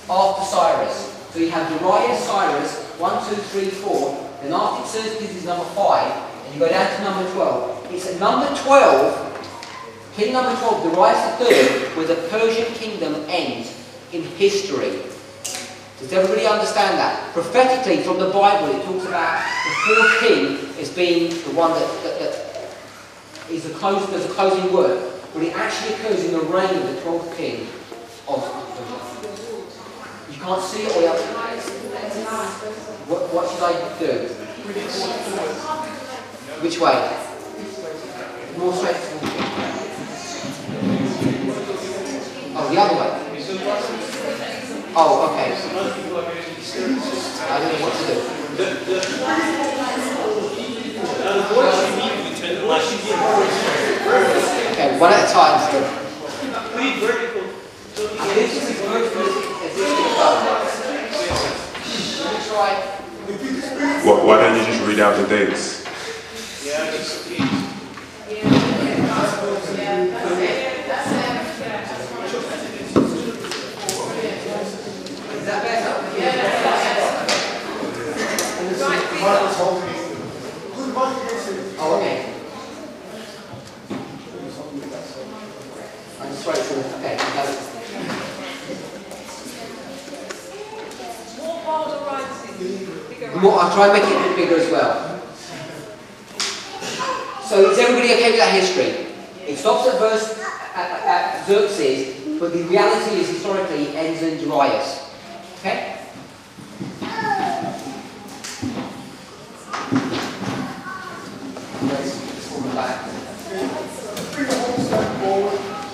after Cyrus. So you have Darius, Cyrus, 1, 2, 3, 4. Then after Xerxes is number 5, and you go down to number 12. It's at number 12, king number 12, Darius III, where the Persian kingdom ends in history. Does everybody understand that? Prophetically, from the Bible, it talks about the fourth king as being the one that is a closing word, but it actually occurs in the reign of the 12th king of Persia. You can't see it, or you have to... What should I do? Which way? More straight. Oh, the other way. Oh, okay. I don't know what to do. Okay, one at a time still. I think this is good for Why don't you just read out the dates? Yeah, just Oh, okay. I'm just writing for okay, I'll try and make it a bit bigger as well. So is everybody okay with that history? It stops at verse at Xerxes, but the reality is historically it ends in Darius. Okay?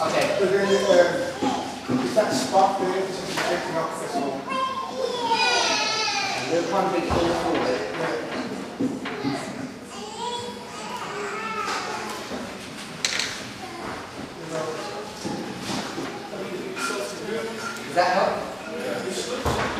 Okay. But then, is that spot there which is taking up this one? We'll try and bring it all forward. Does that help?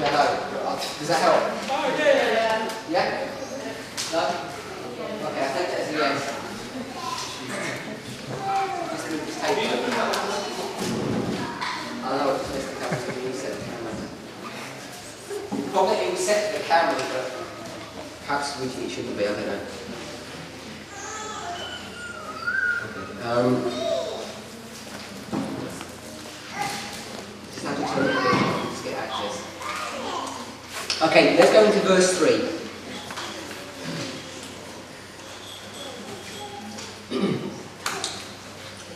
No. Does that help? Oh, yeah. Yeah? No? Okay, I think that's the end. Just move this table. I know it's just the camera, so we reset the camera. Probably reset the camera, but perhaps it shouldn't be, I don't know. Just have to turn it a bit, just get access. Okay, let's go into verse 3.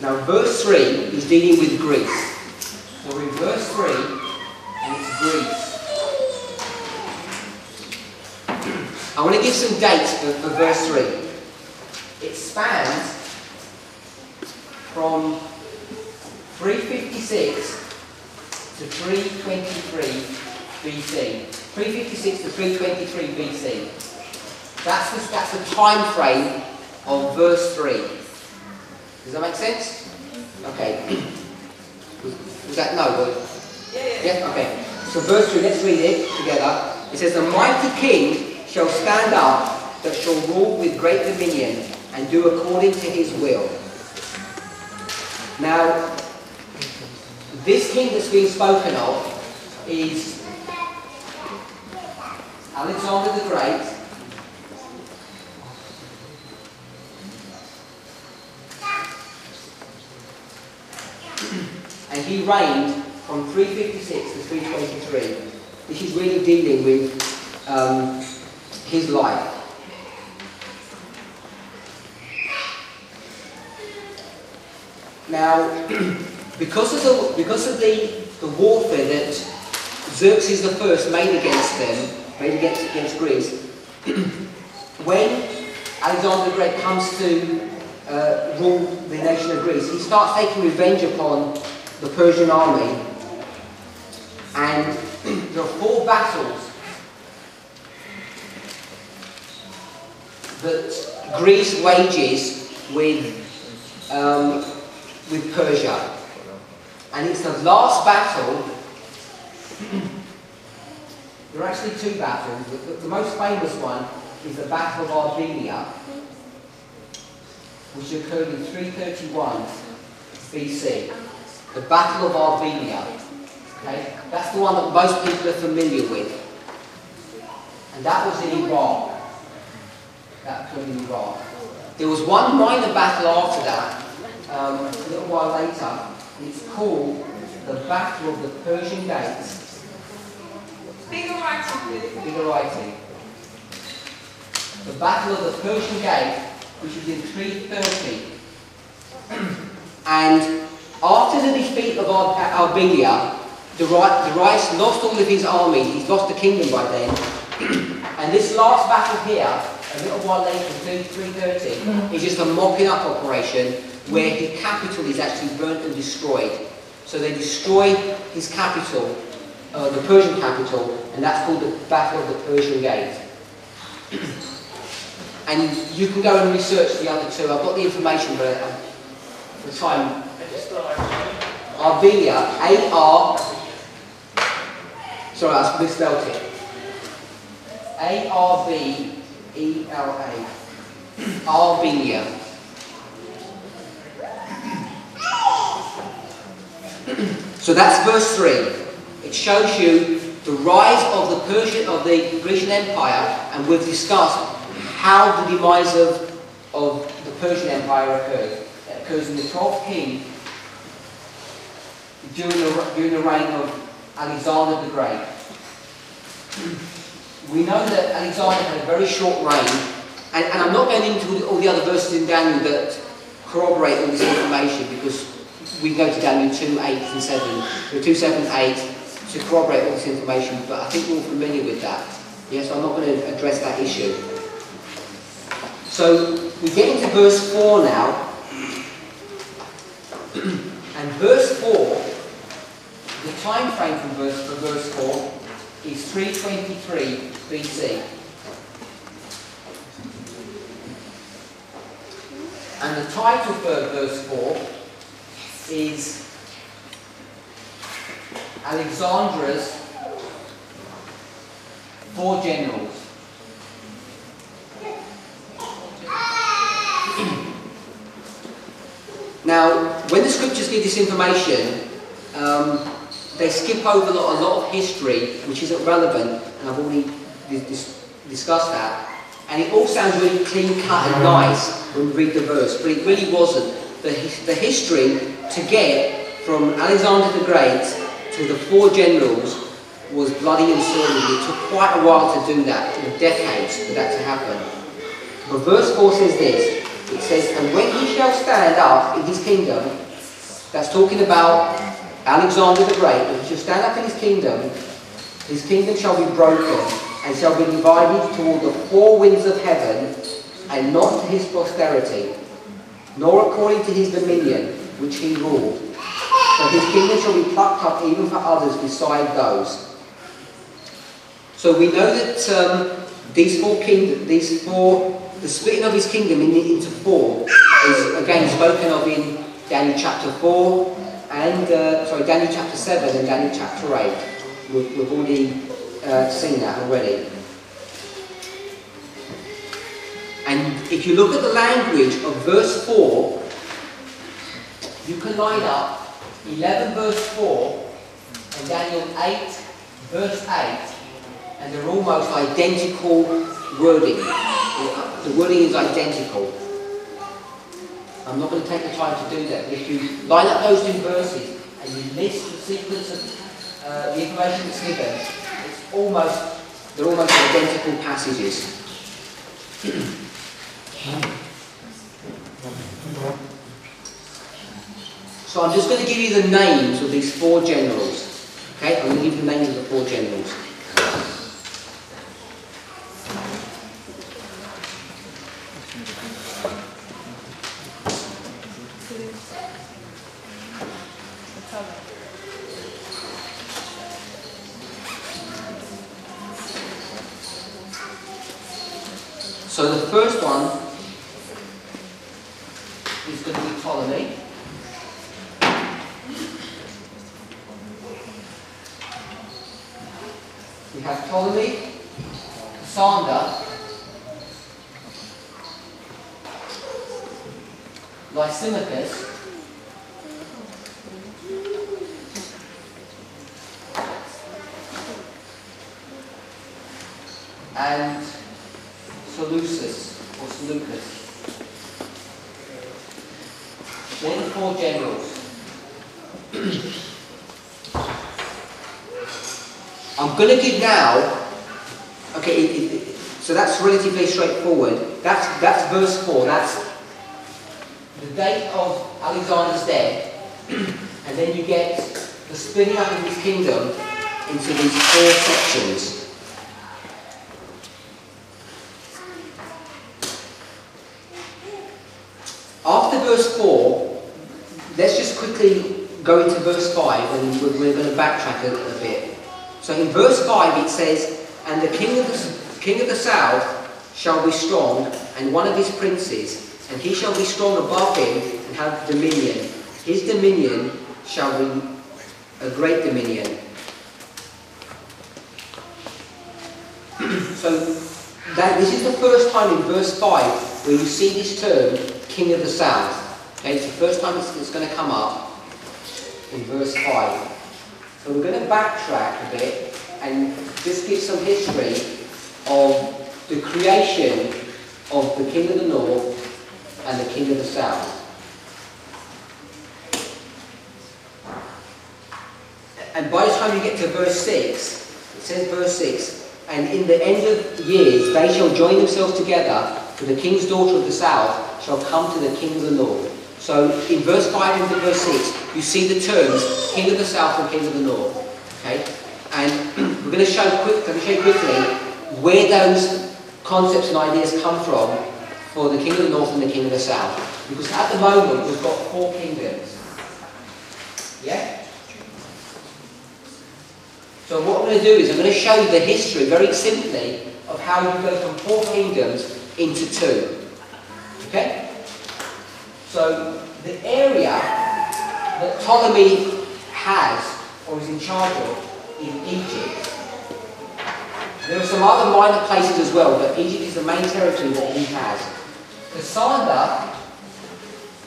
Now, verse 3 is dealing with Greece. So we're in verse 3, and it's Greece. I want to give some dates for verse 3. It spans from 356 to 323 BC. 356 to 323 BC. That's the time frame of verse 3. Does that make sense? Okay. Was that no? Yeah? Okay. So verse 3, let's read it together. It says, "The mighty king shall stand up, that shall rule with great dominion, and do according to his will." Now, this king that's being spoken of is Alexander the Great. And he reigned from 356 to 323. This is really dealing with his life. Now, because of the warfare that Xerxes I made against Greece, when Alexander the Great comes to rule the nation of Greece, he starts taking revenge upon the Persian army, and there are 4 battles that Greece wages with Persia, and it's the last battle. There are actually 2 battles. The most famous one is the Battle of Armenia, which occurred in 331 BC. The Battle of Armenia. Okay? That's the one that most people are familiar with. And that was in Iraq. That occurred in Iraq. There was one minor battle after that, a little while later. It's called the Battle of the Persian Gates. Bigger writing, please. Bigger writing. The Battle of the Persian Gate, which was in 330. And after the defeat of Albania, Darius lost all of his army. He's lost the kingdom by then. And this last battle here, a little while later, 330, is just a mopping up operation where his capital is actually burnt and destroyed. So they destroy his capital, the Persian capital, and that's called the Battle of the Persian Gate. And you can go and research the other two. I've got the information, but for time. Arbela, A-R... Sorry, I misspelled it. A-R-B-E-L-A. Arbela. So that's verse 3. It shows you the rise of the Grecian Empire, and we've discussed how the demise of the Persian Empire occurred. It occurs in the 12th king during the reign of Alexander the Great. We know that Alexander had a very short reign, and I'm not going into all the other verses in Daniel that corroborate all this information, because we can go to Daniel 2, 8 and 7, 2, 7, 8 to corroborate all this information, but I think we're all familiar with that. Yes, so I'm not going to address that issue. So we get into verse 4 now, and verse 4, the time frame for verse 4 is 323 BC. And the title for verse 4 is Alexander's 4 generals. Now, when the scriptures give this information, they skip over a lot of history which isn't relevant, and I've already discussed that. And it all sounds really clean cut and nice when we read the verse, but it really wasn't. The history to get from Alexander the Great to the 4 generals was bloody and sordid. It took quite a while to do that, decades for that to happen. But verse 4 says this. It says, and when he shall stand up in his kingdom, that's talking about Alexander the Great, when he shall stand up in his kingdom shall be broken, and shall be divided toward the 4 winds of heaven, and not to his posterity, nor according to his dominion, which he ruled. So his kingdom shall be plucked up even for others beside those. So we know that the splitting of his kingdom into 4 is again spoken of in Daniel chapter 4 and Daniel chapter 7 and Daniel chapter 8. We've already seen that already. And if you look at the language of verse 4, you can line up 11 verse 4 and Daniel 8 verse 8, and they're almost identical wording. The wording is identical. I'm not going to take the time to do that. If you line up those 2 verses and you list the sequence of the information that's given, they're almost identical passages. So I'm just going to give you the names of these 4 generals. Okay, I'm going to give you the names of the 4 generals. So the first one is going to be Ptolemy. We have Ptolemy, Cassander, Lysimachus, and Seleucus, or Seleucus. They're the 4 generals. I'm going to give now, okay, so that's relatively straightforward. That's verse 4, that's the date of Alexander's death, and then you get the splitting up of his kingdom into these 4 sections. After verse 4, let's just quickly go into verse 5, and we're going to backtrack a bit. So in verse 5 it says, "And the king of the south shall be strong, and one of his princes, and he shall be strong above him, and have dominion. His dominion shall be a great dominion." So this is the first time in verse 5 where you see this term, king of the south. Okay, it's the first time it's going to come up in verse 5. So we're going to backtrack a bit and just give some history of the creation of the king of the north and the king of the south. And by the time you get to verse 6, it says verse 6, "And in the end of years they shall join themselves together, for the king's daughter of the south shall come to the king of the north." So in verse 5 and verse 6, you see the terms king of the south and king of the north. Okay? And we're going to show quickly where those concepts and ideas come from for the king of the north and the king of the south. Because at the moment we've got 4 kingdoms. Yeah? So what I'm going to do is I'm going to show you the history very simply of how you go from 4 kingdoms into 2. Okay? So the area that Ptolemy has or is in charge of is Egypt. There are some other minor places as well, but Egypt is the main territory that he has. Cassander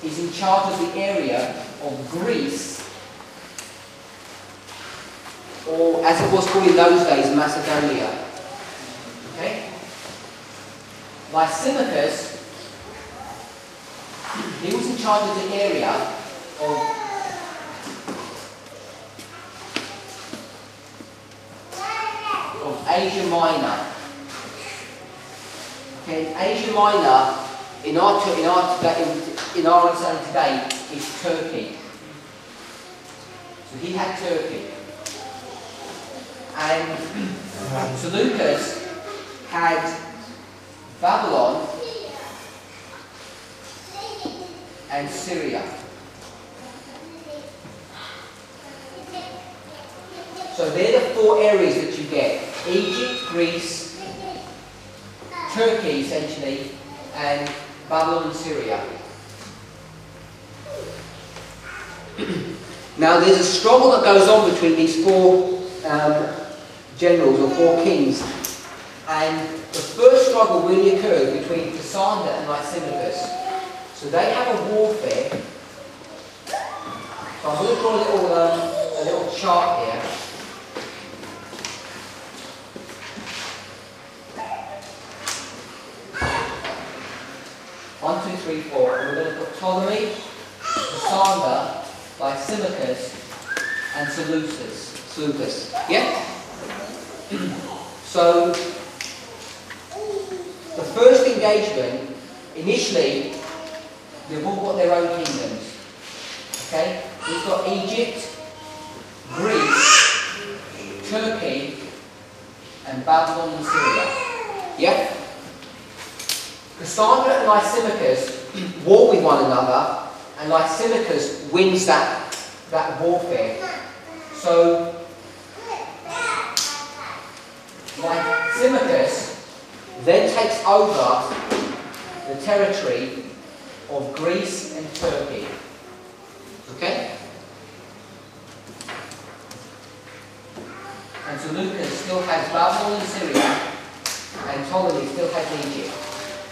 is in charge of the area of Greece, or as it was called in those days, Macedonia. Okay? Lysimachus, he was in charge of the area of Asia Minor. Okay, Asia Minor in our understanding today is Turkey. So he had Turkey. And Seleucus had Babylon and Syria. So they're the 4 areas that you get: Egypt, Greece, Turkey essentially, and Babylon and Syria. Now there's a struggle that goes on between these 4 generals or 4 kings, and the first struggle really occurred between Cassander and Lysimachus. So they have a warfare. So I'm going to draw a little chart here. One, two, three, 4. And we're going to put Ptolemy, Cassander, Lysimachus, and Seleucus. Yeah? So, the first engagement, initially, they've all got their own kingdoms. Okay? We've got Egypt, Greece, Turkey, and Babylon and Syria. Yeah? Cassander and Lysimachus war with one another, and Lysimachus wins that warfare. So, Lysimachus then takes over the territory of Greece and Turkey. Okay? And Seleucus still has Babylon and Syria, and Ptolemy still has Egypt.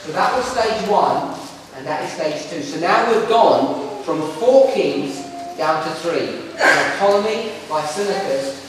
So that was stage 1, and that is stage 2. So now we've gone from 4 kings down to 3. Ptolemy, Lysimachus,